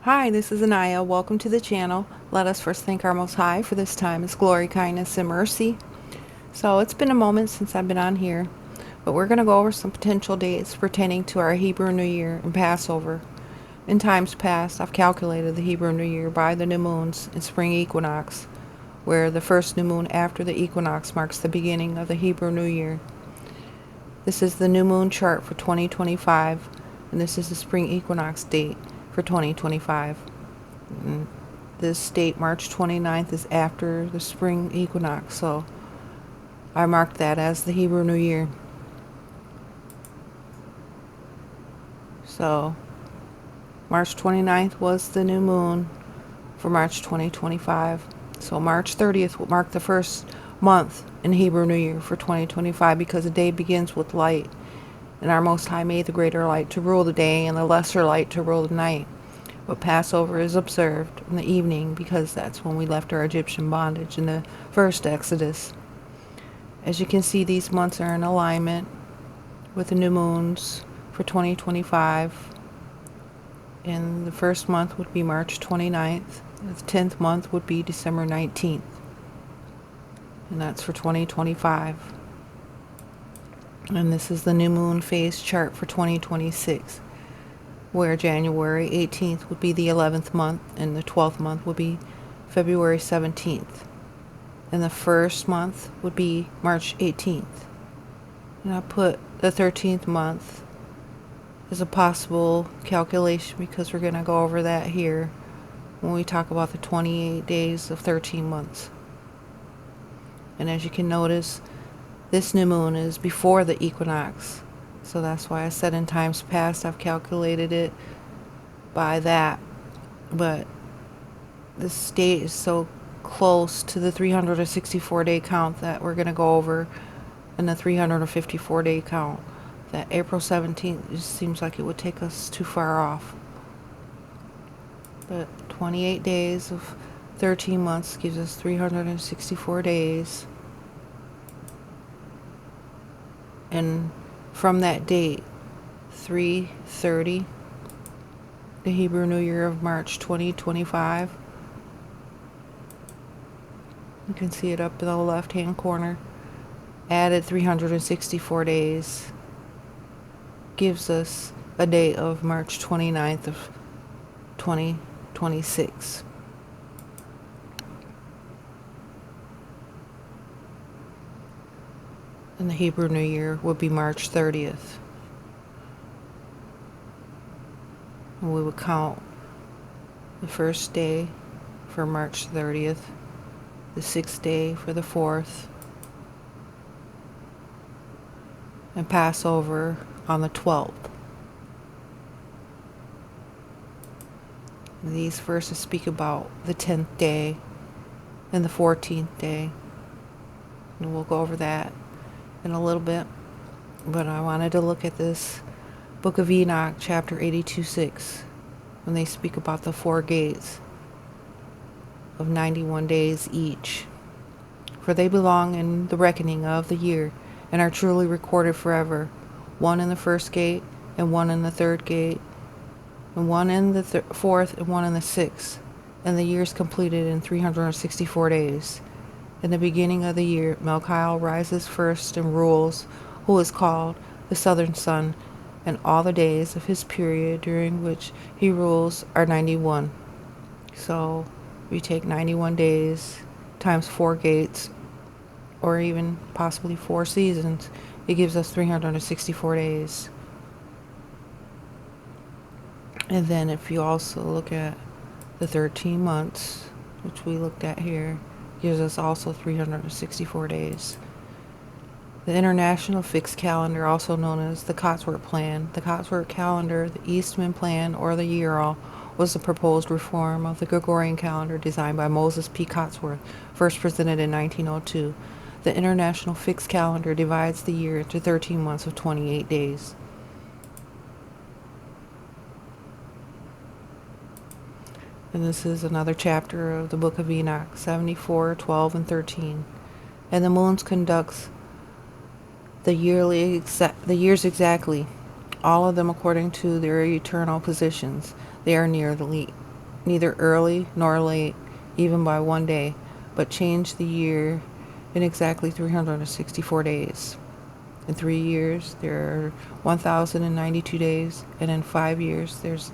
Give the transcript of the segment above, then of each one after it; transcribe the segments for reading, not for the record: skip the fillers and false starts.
Hi, this is Anaya. Welcome to the channel. Let us first thank our Most High for this time, His glory, kindness, and mercy. So it's been a moment since I've been on here, but we're going to go over some potential dates pertaining to our Hebrew New Year and Passover. In times past, I've calculated the Hebrew New Year by the new moons and spring equinox, where the first new moon after the equinox marks the beginning of the Hebrew New Year. This is the new moon chart for 2025, and this is the spring equinox date for 2025. This date, March 29th, is after the spring equinox, so I marked that as the Hebrew New Year. So March 29th was the new moon for March 2025. So March 30th will mark the first month in Hebrew New Year for 2025 because the day begins with light, and our Most High made the greater light to rule the day and the lesser light to rule the night. But Passover is observed in the evening because that's when we left our Egyptian bondage in the first Exodus. As you can see, these months are in alignment with the new moons for 2025. And the first month would be March 29th. The 10th month would be December 19th. And that's for 2025. And this is the new moon phase chart for 2026. Where January 18th would be the 11th month and the 12th month would be February 17th. And the first month would be March 18th. And I put the 13th month as a possible calculation because we're going to go over that here when we talk about the 28 days of 13 months. And as you can notice, this new moon is before the equinox. So that's why I said in times past I've calculated it by that. But this date is so close to the 364-day count that we're going to go over in the 354-day count that April 17th just seems like it would take us too far off. But 28 days of 13 months gives us 364 days. And from that date, 3/30, the Hebrew New Year of March 2025. You can see it up in the left-hand corner. Added 364 days gives us a date of March 29th of 2026. And the Hebrew New Year would be March 30th. And we would count the first day for March 30th, the 6th day for the 4th, and Passover on the 12th. And these verses speak about the 10th day and the 14th day. And we'll go over that in a little bit. But I wanted to look at this Book of Enoch, chapter 82:6, when they speak about the 4 gates of 91 days each. For they belong in the reckoning of the year, and are truly recorded forever, one in the first gate, and one in the third gate, and one in the fourth, and one in the sixth. And the year is completed in 364 days. In the beginning of the year, Melchiel rises first and rules, who is called the southern sun, and all the days of his period during which he rules are 91. So we take 91 days times 4 gates, or even possibly 4 seasons. It gives us 364 days. And then if you also look at the 13 months, which we looked at here, gives us also 364 days. The International Fixed Calendar, also known as the Cotsworth Plan, the Cotsworth Calendar, the Eastman Plan, or the Ural, was the proposed reform of the Gregorian calendar designed by Moses P. Cotsworth, first presented in 1902. The International Fixed Calendar divides the year into 13 months of 28 days. And this is another chapter of the Book of Enoch, 74, 12, and 13. And the moons conducts the years exactly, all of them according to their eternal positions. They are nearly neither early nor late, even by 1 day, but change the year in exactly 364 days. In 3 years, there are 1,092 days, and in 5 years, there's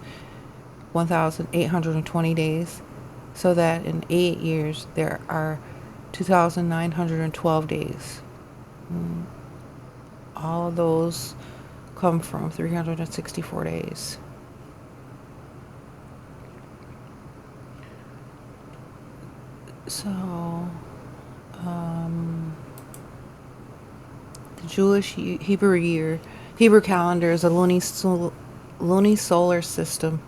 1,820 days, so that in 8 years, there are 2,912 days. All of those come from 364 days. So, the Jewish Hebrew calendar is a lunar solar system,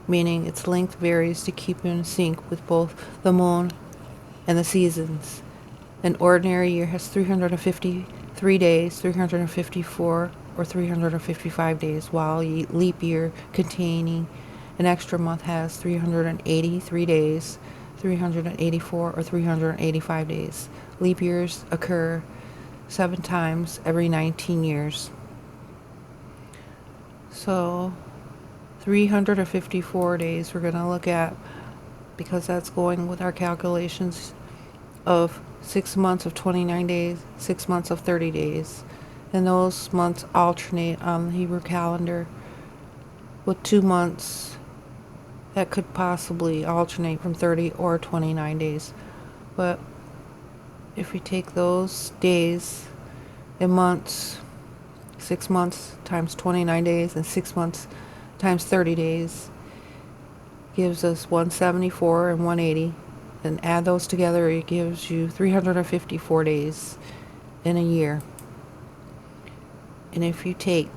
meaning its length varies to keep in sync with both the moon and the seasons. An ordinary year has 353 days, 354 or 355 days, while a leap year containing an extra month has 383 days, 384 or 385 days. Leap years occur 7 times every 19 years. So 354 days we're going to look at, because that's going with our calculations of 6 months of 29 days, 6 months of 30 days. And those months alternate on the Hebrew calendar with 2 months that could possibly alternate from 30 or 29 days. But if we take those days in months, 6 months times 29 days and 6 months times 30 days gives us 174 and 180. And add those together, it gives you 354 days in a year. And if you take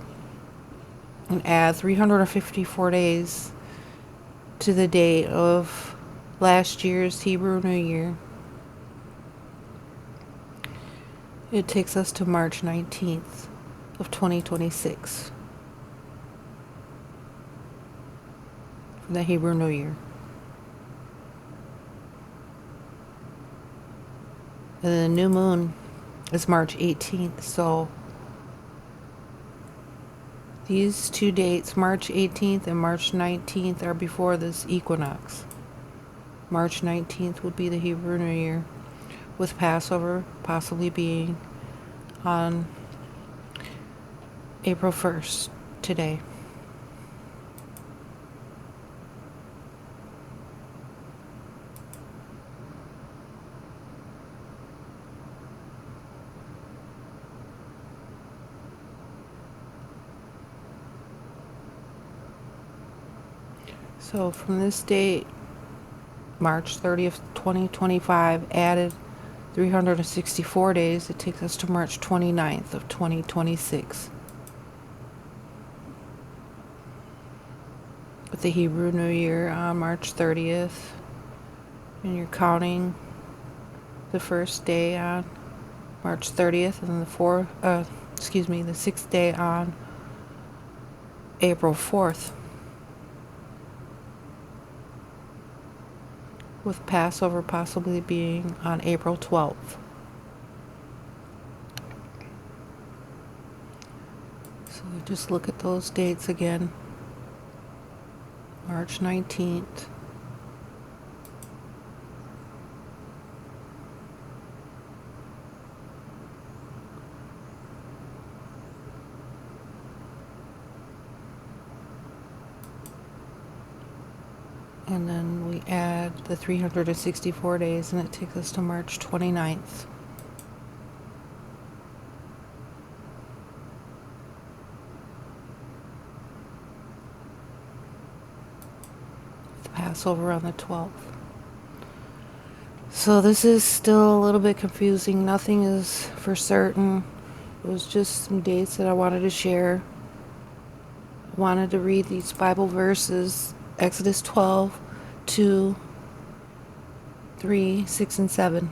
and add 354 days to the date of last year's Hebrew New Year, it takes us to March 19th of 2026 for the Hebrew New Year. And the new moon is March 18th, so these two dates, March 18th and March 19th, are before this equinox. March 19th would be the Hebrew New Year, with Passover possibly being on April 1st, today. So from this date, March 30th, 2025, added 364 days, it takes us to March 29th of 2026. With the Hebrew New Year on March 30th, and you're counting the first day on March 30th and the sixth day on April 4th. With Passover possibly being on April 12th. So just look at those dates again. March 19th. And then we add the 364 days, and it takes us to March 29th. With Passover on the 12th. So this is still a little bit confusing. Nothing is for certain. It was just some dates that I wanted to share. I wanted to read these Bible verses. Exodus 12, 2, 3, 6, and 7.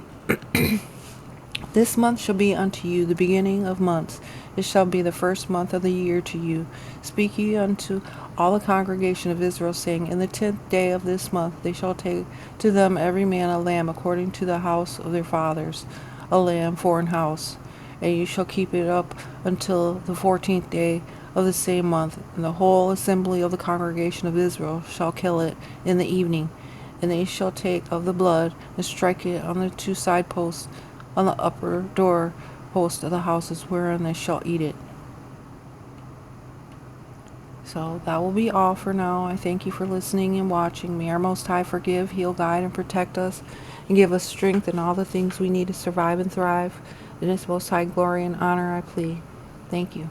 This month shall be unto you the beginning of months. It shall be the first month of the year to you. Speak ye unto all the congregation of Israel, saying, in the 10th day of this month they shall take to them every man a lamb according to the house of their fathers, a lamb for an house. And you shall keep it up until the 14th day of the same month, and the whole assembly of the congregation of Israel shall kill it in the evening. And they shall take of the blood and strike it on the two side posts on the upper door post of the houses wherein they shall eat it. So that will be all for now. I thank you for listening and watching. May our Most High forgive, heal, guide, and protect us, and give us strength and all the things we need to survive and thrive. In His Most High glory and honor I plead. Thank you.